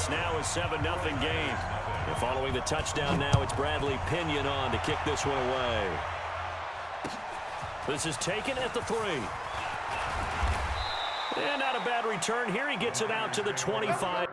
It's now a 7-0 game. And following the touchdown now, it's Bradley Pinion on to kick this one away. This is taken at the 3. And not a bad return here. He gets it out to the 25.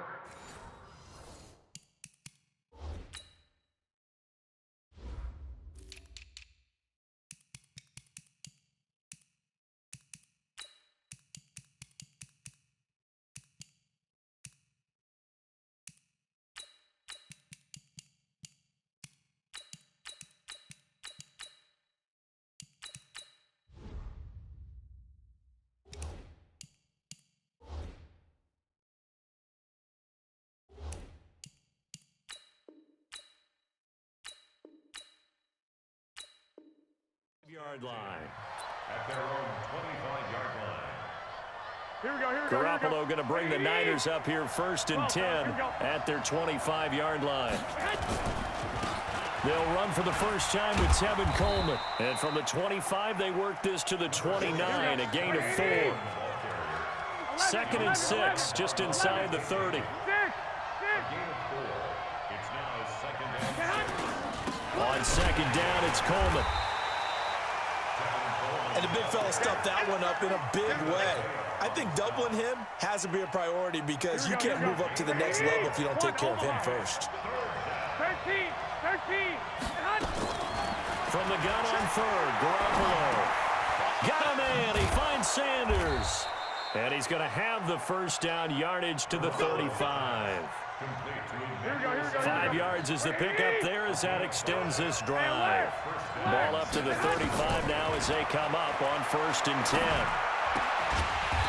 Yard line. At their own 25-yard line. Here we go. Garoppolo going to bring the Niners up here 1st and 10 at their 25-yard line. They'll run for the first time with Tevin Coleman. And from the 25, they work this to the 29, a gain of 4. 2nd and 6, just inside the 30. On 2nd down, it's Coleman. And the big fella stuffed that one up in a big way. I think doubling him has to be a priority because you can't move up to the next level if you don't take care of him first. 13. From the gun on 3rd, Garoppolo. Got a man. He finds Sanders. And he's going to have the first down, yardage to the 35. 5 yards is the pickup there as that extends this drive. Ball up to the 35 now as they come up on 1st and 10.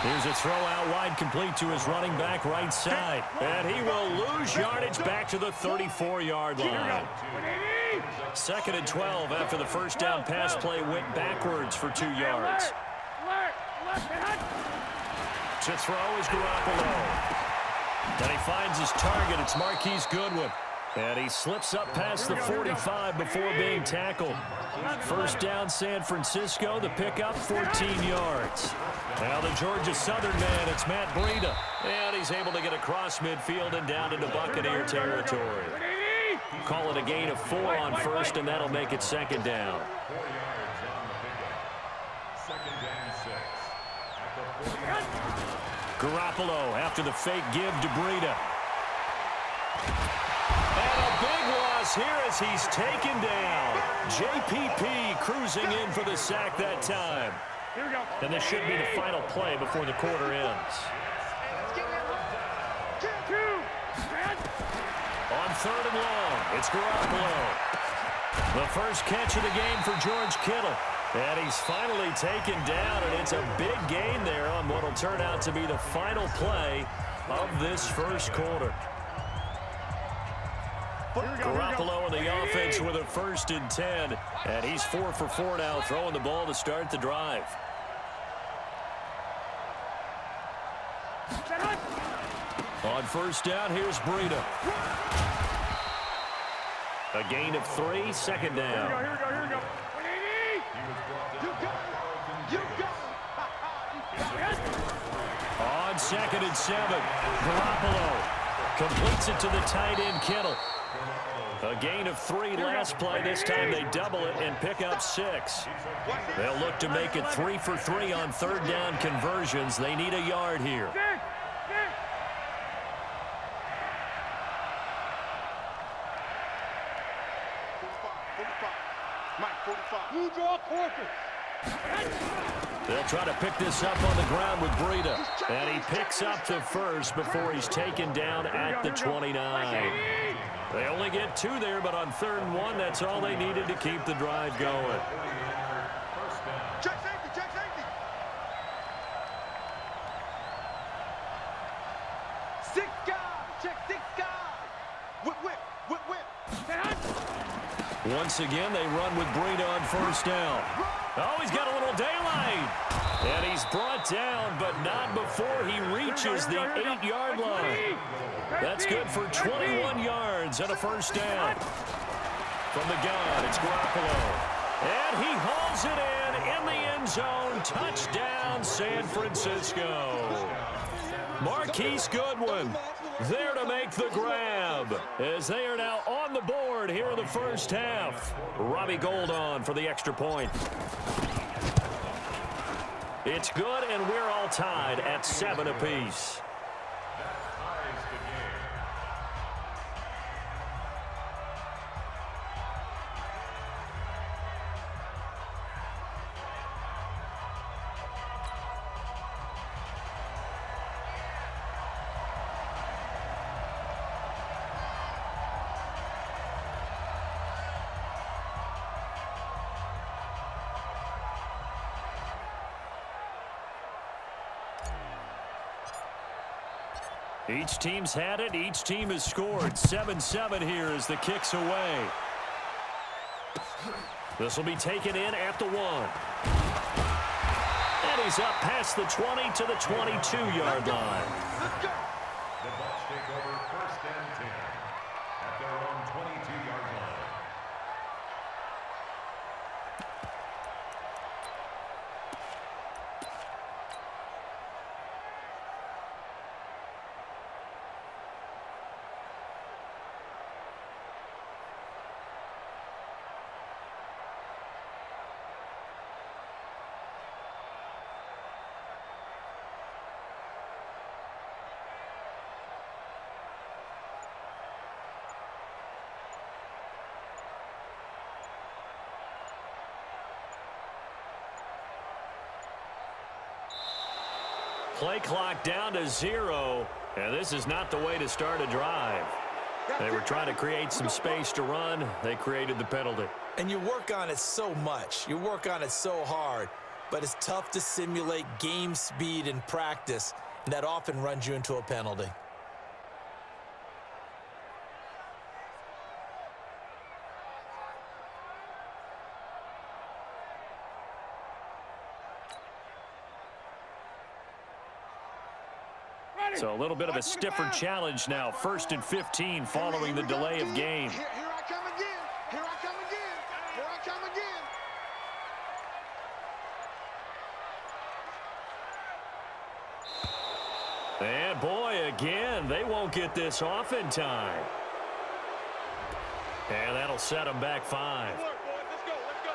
Here's a throw out wide, complete to his running back right side. And he will lose yardage back to the 34-yard line. 2nd and 12 after the first down pass play went backwards for 2 yards. To throw is Garoppolo. And he finds his target. It's Marquise Goodwin. And he slips up past the 45 before being tackled. First down, San Francisco. The pickup, 14 yards. Now the Georgia Southern man, it's Matt Breida. And he's able to get across midfield and down into Buccaneer territory. Call it a gain of 4 on 1st, and that'll make it 2nd down. 4 yards on the pickup. 2nd and 6. At the 40. Garoppolo after the fake give to Breida. And a big loss here as he's taken down. JPP cruising in for the sack that time. And this should be the final play before the quarter ends. On 3rd and long, it's Garoppolo. The first catch of the game for George Kittle. And he's finally taken down, and it's a big gain there on what will turn out to be the final play of this first quarter. Garoppolo in the offense with a 1st and 10, and he's 4 for 4 now, throwing the ball to start the drive. On 1st down, here's Breida. A gain of 3, 2nd down. Here we go. On 2nd and 7, Garoppolo completes it to the tight end, Kittle. A gain of 3 last play. This time they double it and pick up 6. They'll look to make it 3 for 3 on 3rd down conversions. They need a yard here. They'll try to pick this up on the ground with Breida. And he picks up the first before he's taken down at the 29. They only get 2 there, but on 3rd and 1, that's all they needed to keep the drive going. Check safety. 6 guys. Check 6 guys. Whip. Once again, they run with Breida on 1st down. Oh, he's got a little daylight. And he's brought down, but not before he reaches the 8-yard line. That's good for 21 yards and a 1st down. From the gun, it's Garoppolo. And he hauls it in the end zone. Touchdown, San Francisco. Marquise Goodwin There to make the grab, as they are now on the board here in the first half. Robbie Gould on for the extra point. It's good, and we're all tied at 7 apiece. That ties the game. Each team's had it. Each team has scored. 7-7 here as the kick's away. This will be taken in at the 1. And he's up past the 20 to the 22-yard line. The Bucs take over 1st and 10 at their own 22-yard line. Play clock down to 0, and this is not the way to start a drive. They were trying to create some space to run. They created the penalty. And you work on it so much. You work on it so hard. But it's tough to simulate game speed in practice, and that often runs you into a penalty. So a little bit of a stiffer challenge now. 1st and 15 following the delay of game. Here I come again. Here I come again. Here I come again. And boy, again, they won't get this off in time. And that'll set them back 5. Let's go. Let's go.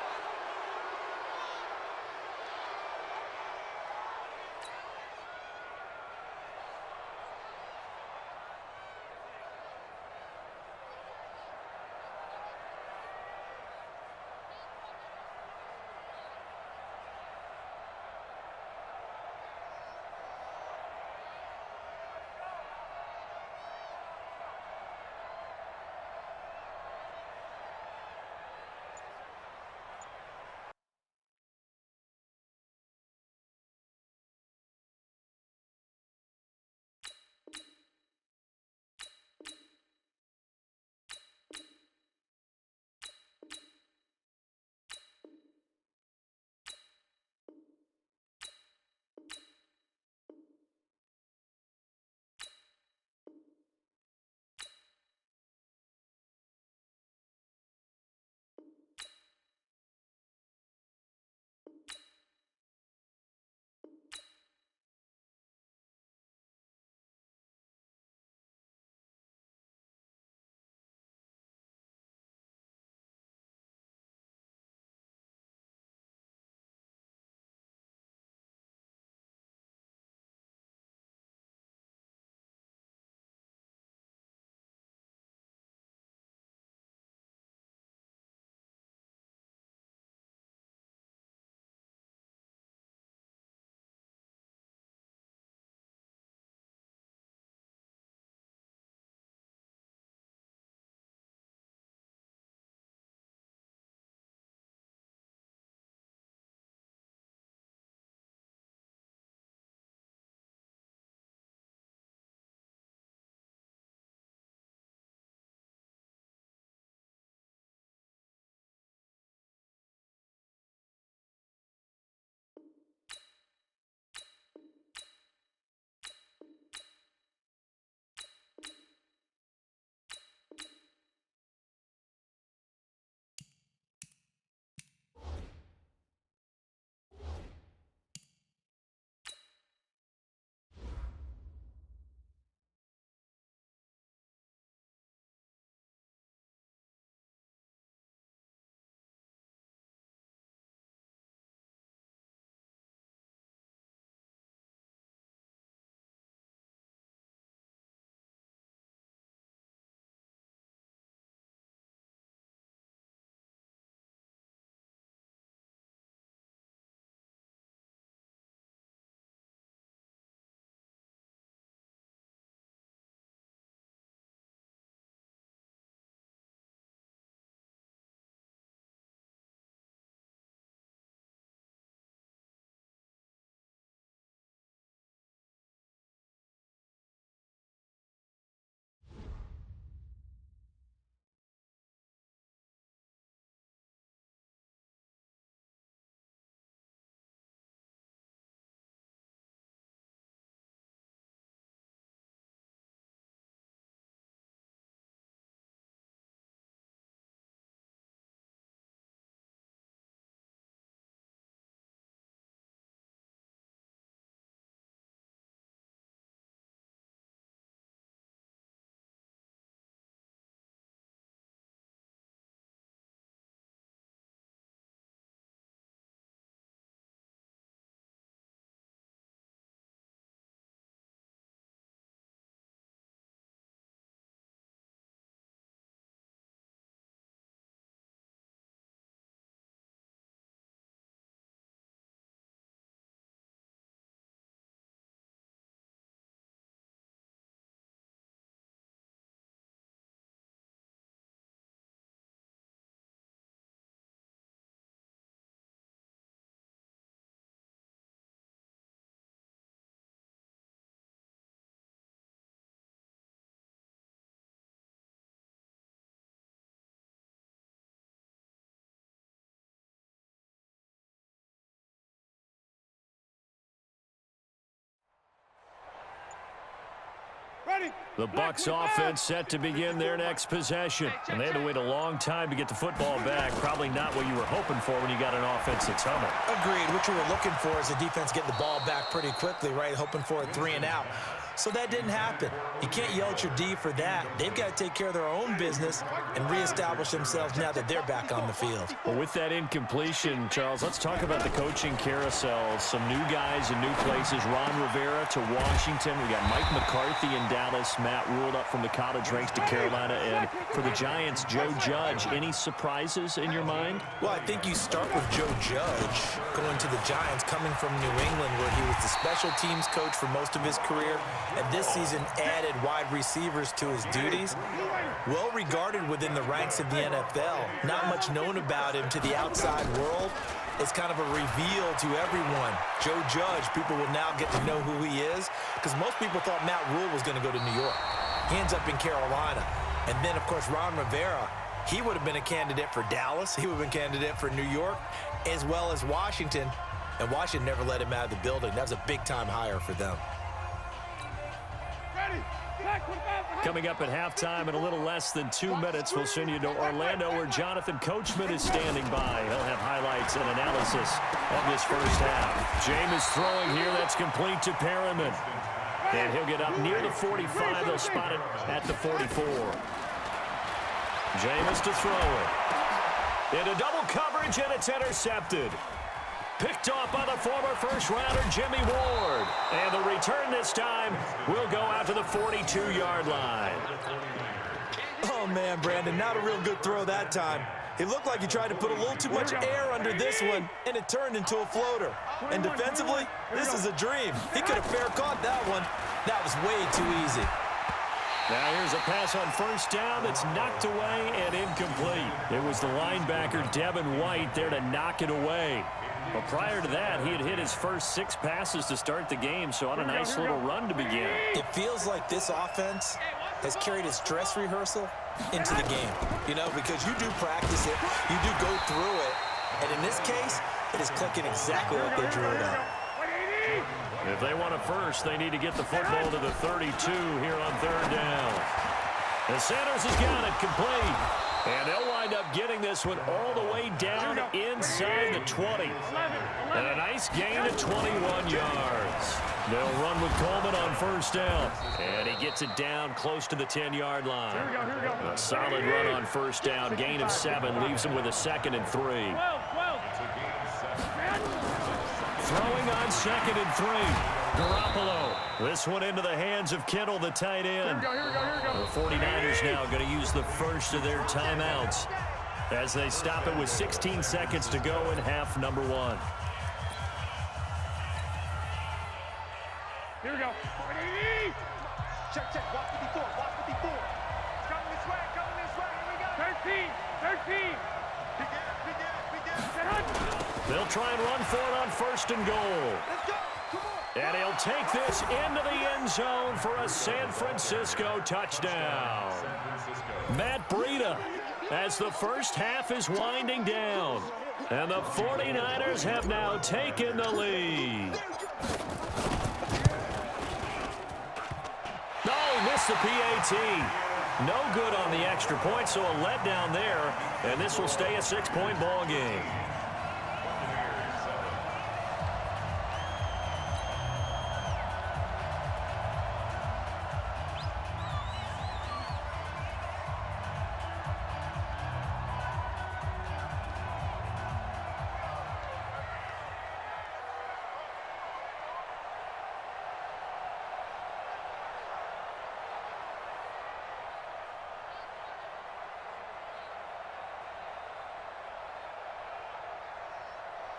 The Bucs offense set to begin their next possession. And they had to wait a long time to get the football back. Probably not what you were hoping for when you got an offense that's humming. Agreed. What you were looking for is the defense getting the ball back pretty quickly, right? Hoping for a 3 and out. So that didn't happen. You can't yell at your D for that. They've got to take care of their own business and reestablish themselves now that they're back on the field. Well, with that incompletion, Charles, let's talk about the coaching carousel. Some new guys in new places. Ron Rivera to Washington. We got Mike McCarthy in Dallas. Matt Rule up from the college ranks to Carolina. And for the Giants, Joe Judge. Any surprises in your mind? Well, I think you start with Joe Judge going to the Giants, coming from New England, where he was the special teams coach for most of his career. And this season added wide receivers to his duties. Well regarded within the ranks of the NFL. Not much known about him to the outside world. It's kind of a reveal to everyone. Joe Judge, people will now get to know who he is, because most people thought Matt Rule was going to go to New York. He ends up in Carolina. And then, of course, Ron Rivera, he would have been a candidate for Dallas. He would have been a candidate for New York, as well as Washington. And Washington never let him out of the building. That was a big-time hire for them. Coming up at halftime in a little less than 2 minutes, we'll send you to Orlando, where Jonathan Coachman is standing by. He'll have highlights and analysis of this first half. Jameis throwing here. That's complete to Perriman. And he'll get up near the 45. They'll spot it at the 44. Jameis to throw it. Into double coverage, and it's intercepted. Picked off by the former first-rounder Jimmy Ward. And the return this time will go out to the 42-yard line. Oh, man, Brandon, not a real good throw that time. It looked like he tried to put a little too much air under this one, and it turned into a floater. And defensively, this is a dream. He could have fair caught that one. That was way too easy. Now here's a pass on first down that's knocked away and incomplete. It was the linebacker Devin White there to knock it away. But prior to that, he had hit his first 6 passes to start the game, so on a nice little run to begin. It feels like this offense has carried its dress rehearsal into the game, you know, because you do practice it, you do go through it, and in this case, it is clicking exactly like they drew it up. If they want a first, they need to get the football to the 32 here on third down. And Sanders has got it complete. And they'll wind up getting this one all the way down inside the 20. And a nice gain of 21 yards. They'll run with Coleman on first down. And he gets it down close to the 10-yard line. A solid run on first down. Gain of 7 leaves him with a 2nd and 3. Throwing on 2nd and 3. Garoppolo. This one into the hands of Kittle, the tight end. The 49ers now going to use the first of their timeouts as they stop it with 16 seconds to go in half number 1. Here we go. Check, check. Watch 54. Watch 54. Coming this way. Coming this way. Here we go. 13. 13. They'll try and run for it on first and goal. Let's go. Come on. And he'll take this into the end zone for a San Francisco touchdown. Matt Breida, as the first half is winding down. And the 49ers have now taken the lead. No, missed the PAT. No good on the extra point, so a letdown there. And this will stay a 6-point ball game.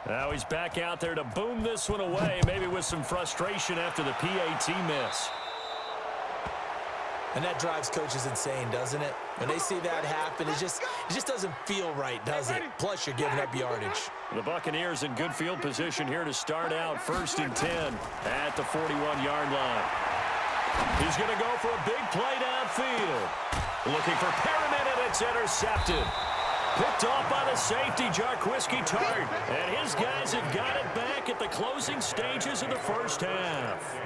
Now he's back out there to boom this one away, maybe with some frustration after the PAT miss. And that drives coaches insane, doesn't it? When they see that happen, it just doesn't feel right, does it? Plus, you're giving up yardage. The Buccaneers in good field position here to start out 1st and 10 at the 41-yard line. He's going to go for a big play downfield. Looking for Perriman, and it's intercepted. Picked off by the safety, Jarquiski Tart. And his guys have got it back at the closing stages of the first half.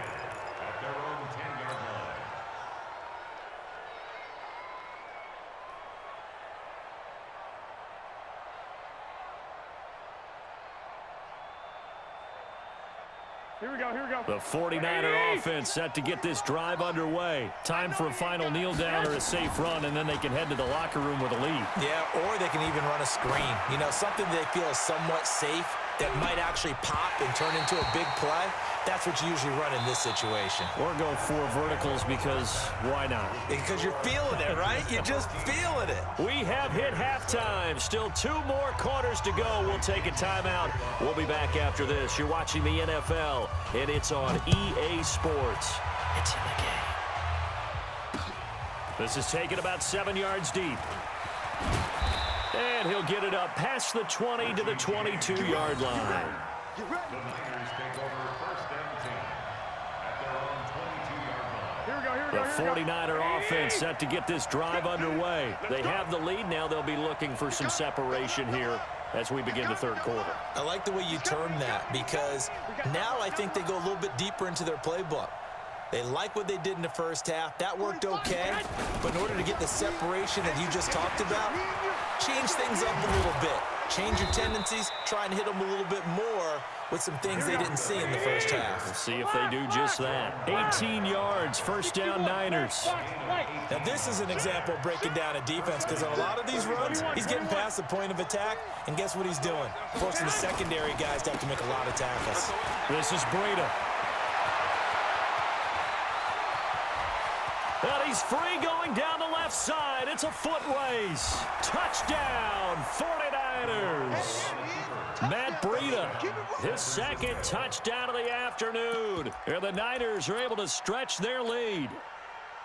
Here we go, here we go. The 49er offense set to get this drive underway. Time for a final kneel down or a safe run, and then they can head to the locker room with a lead. Yeah, or they can even run a screen. You know, something they feel is somewhat safe that might actually pop and turn into a big play. That's what you usually run in this situation. Or go 4 verticals because why not? Because you're feeling it, right? You're just feeling it. We have hit halftime. Still 2 more quarters to go. We'll take a timeout. We'll be back after this. You're watching the NFL, and it's on EA Sports. It's in the game. This is taken about 7 yards deep. And he'll get it up past the 20 to the 22-yard line. The Niners take over first and 10 at their own 22-yard line. Here we go, here we go, The here we go. 49er offense set to get this drive underway. They have the lead now. They'll be looking for some separation here as we begin the third quarter. I like the way you term that because now I think they go a little bit deeper into their playbook. They like what they did in the first half. That worked okay. But in order to get the separation that you just talked about, change things up a little bit. Change your tendencies. Try and hit them a little bit more with some things they didn't see in the first half. We'll see if they do just that. 18 yards, first down Niners. Now, this is an example of breaking down a defense because on a lot of these runs, he's getting past the point of attack, and guess what he's doing? Forcing the secondary guys to have to make a lot of tackles. This is Breida. And he's free going down the left side. It's a foot race. Touchdown, 49ers. Matt Breida, his second touchdown of the afternoon. And the Niners are able to stretch their lead.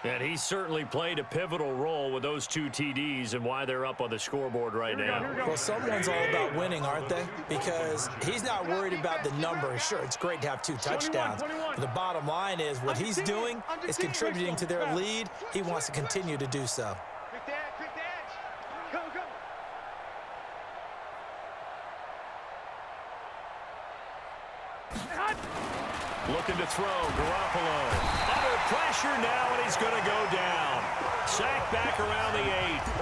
And he certainly played a pivotal role with those 2 TDs and why they're up on the scoreboard right now. Well, someone's all about winning, aren't they? Because he's not worried about the number. Sure, it's great to have 2 touchdowns. But the bottom line is what he's doing is contributing to their lead. He wants to continue to do so. Quick the edge, quick the edge. Go, go. Looking to throw, Garoppolo. Under pressure now, and he's going to go down. Sacked back around the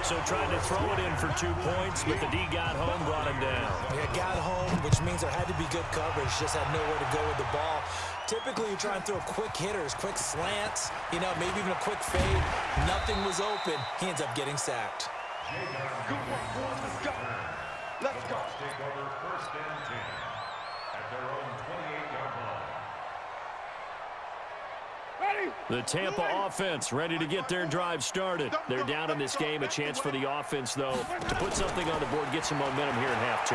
8. So tried to throw it in for 2 points, but the D got home, brought him down. Yeah, got home, which means there had to be good coverage. Just had nowhere to go with the ball. Typically, you try and throw quick hitters, quick slants, you know, maybe even a quick fade. Nothing was open. He ends up getting sacked. Let's go. Let's go. Take over first and 10 at their own 28-yard line. The Tampa offense ready to get their drive started. They're down in this game. A chance for the offense, though, to put something on the board, get some momentum here in half 2.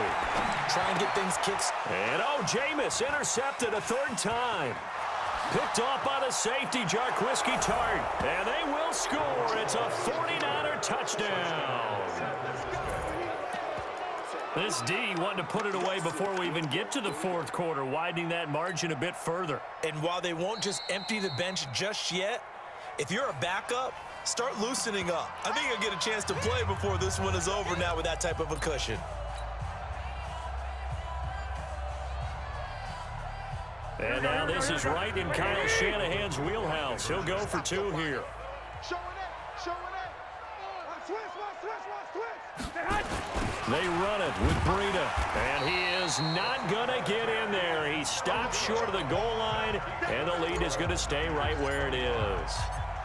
Try and get things kicked. And, Jameis intercepted a 3rd time. Picked off by the safety, Jarquiski Tart. And they will score. It's a 49er touchdown. This D wanted to put it away before we even get to the 4th quarter, widening that margin a bit further. And while they won't just empty the bench just yet, if you're a backup, start loosening up. I think you'll get a chance to play before this one is over now with that type of a cushion. And now this is right in Kyle Shanahan's wheelhouse. He'll go for 2 here. Showing it, showing it. Switch. They run it with Breida, and he is not going to get in there. He stops short of the goal line, and the lead is going to stay right where it is.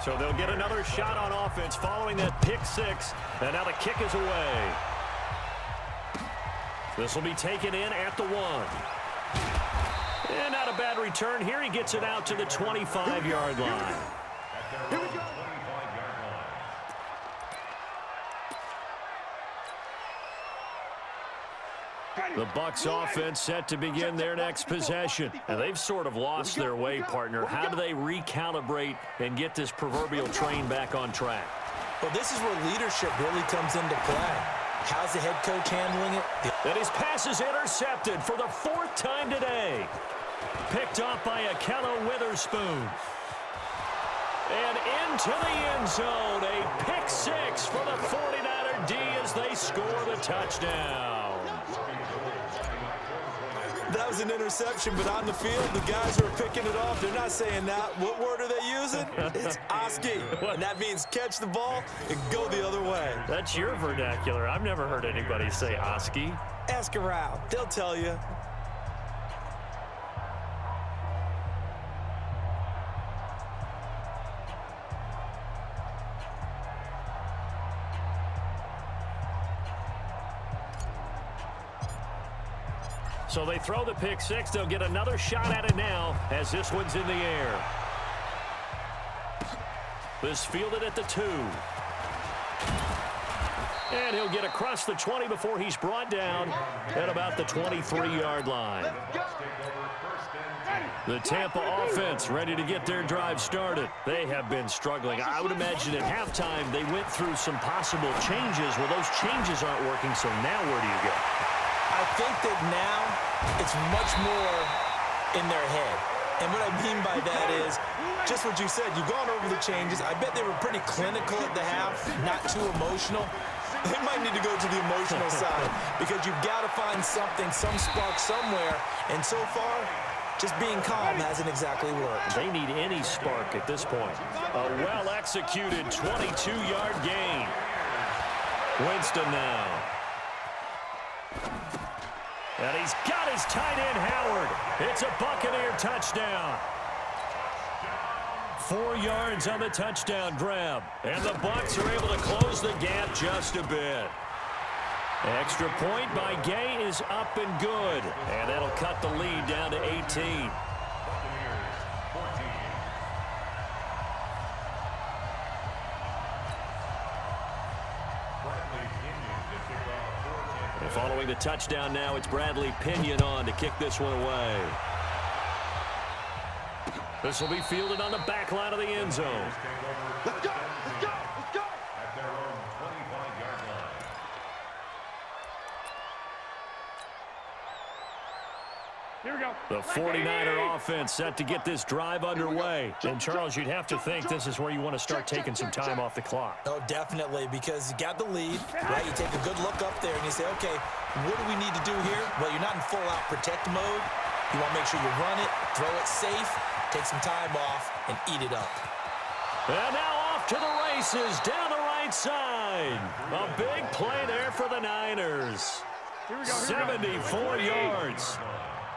So they'll get another shot on offense following that pick 6, and now the kick is away. This will be taken in at the 1. And not a bad return here. He gets it out to the 25-yard line. Here we go. The Bucs offense set to begin their next possession. And they've sort of lost their way, partner. How do they recalibrate and get this proverbial train back on track? Well, this is where leadership really comes into play. How's the head coach handling it? And his pass is intercepted for the 4th time today. Picked off by Akello Witherspoon. And into the end zone. A pick 6 for the 49er D as they score the touchdown. That was an interception, but on the field, the guys who are picking it off, they're not saying that. What word are they using? It's Oski. And that means catch the ball and go the other way. That's your vernacular. I've never heard anybody say Oski. Ask around. They'll tell you. So they throw the pick six. They'll get another shot at it now as this one's in the air. This fielded at the 2. And he'll get across the 20 before he's brought down at about the 23-yard line. The Tampa offense ready to get their drive started. They have been struggling. I would imagine at halftime they went through some possible changes. Well, those changes aren't working, so now where do you go? I think that now it's much more in their head. And what I mean by that is just what you said. You've gone over the changes. I bet they were pretty clinical at the half, not too emotional. They might need to go to the emotional side because you've got to find something, some spark somewhere. And so far, just being calm hasn't exactly worked. They need any spark at this point. A well-executed 22-yard gain. Winston now. And he's got his tight end, Howard. It's a Buccaneer touchdown. 4 yards on the touchdown grab. And the Bucs are able to close the gap just a bit. Extra point by Gay is up and good. And that'll cut the lead down to 18. And following the touchdown now, it's Bradley Pinion on to kick this one away. This will be fielded on the back line of the end zone. Let's go! Let's go! Let's go! At their own 25-yard line. Here we go. The 49er offense set to get this drive underway. And, Charles, you'd have to think this is where you want to start taking some time off the clock. Oh, definitely, because you got the lead, right? You take a good look up there and you say, okay, what do we need to do here? Well, you're not in full-out protect mode. You want to make sure you run it, throw it safe, take some time off, and eat it up. And now off to the races down the right side. A big play there for the Niners. Here we go. 74 yards.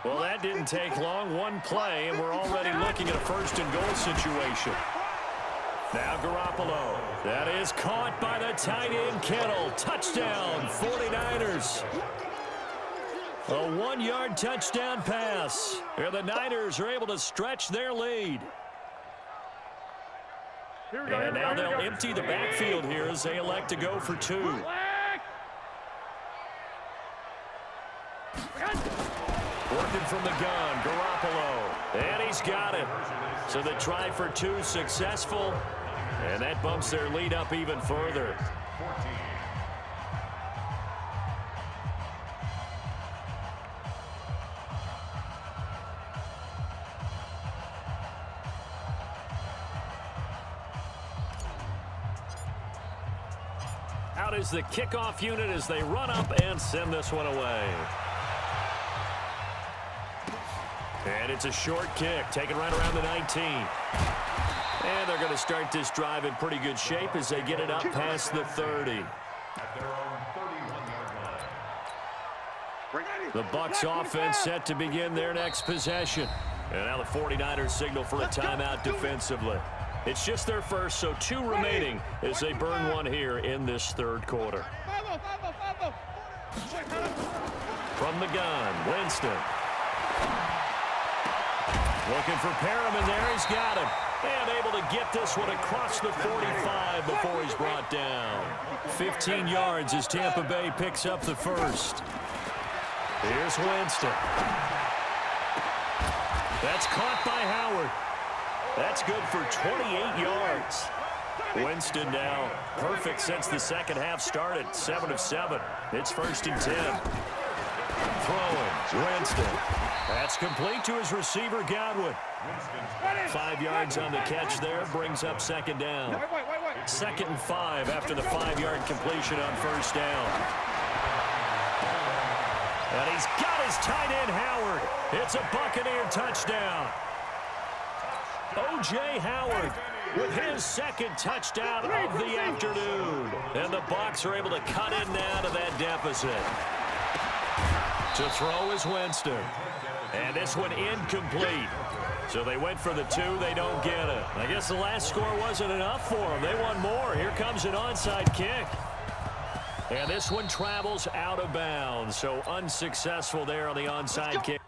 Well, that didn't take long. One play, and we're already looking at a first-and-goal situation. Now Garoppolo. That is caught by the tight end, Kittle. Touchdown, 49ers. A 1-yard touchdown pass. And the Niners are able to stretch their lead. Here we go. And now they'll empty the backfield here as they elect to go for 2. Working from the gun, Garoppolo. And he's got it. So the try for 2 successful. And that bumps their lead up even further. 14. Out is the kickoff unit as they run up and send this one away. And it's a short kick, taken right around the 19. And they're going to start this drive in pretty good shape as they get it up past the 30. At their own 31-yard line. The Bucs offense set to begin their next possession. And now the 49ers signal for a timeout defensively. It's just their first, so 2 remaining as they burn one here in this third quarter. From the gun, Winston. Looking for Perriman there. He's got him. And able to get this one across the 45 before he's brought down. 15 yards as Tampa Bay picks up the first. Here's Winston. That's caught by Howard. That's good for 28 yards. Winston now perfect since the second half started. 7 of 7. It's 1st and 10. Throwing, Winston. That's complete to his receiver, Godwin. 5 yards on the catch there, brings up second down. 2nd and 5 after the 5-yard completion on first down. And he's got his tight end, Howard. It's a Buccaneer touchdown. O.J. Howard with his second touchdown of the afternoon. And the Bucs are able to cut in now to that deficit. To throw is Winston. And this one incomplete. So they went for the 2. They don't get it. I guess the last score wasn't enough for them. They want more. Here comes an onside kick. And this one travels out of bounds, so unsuccessful there on the onside kick.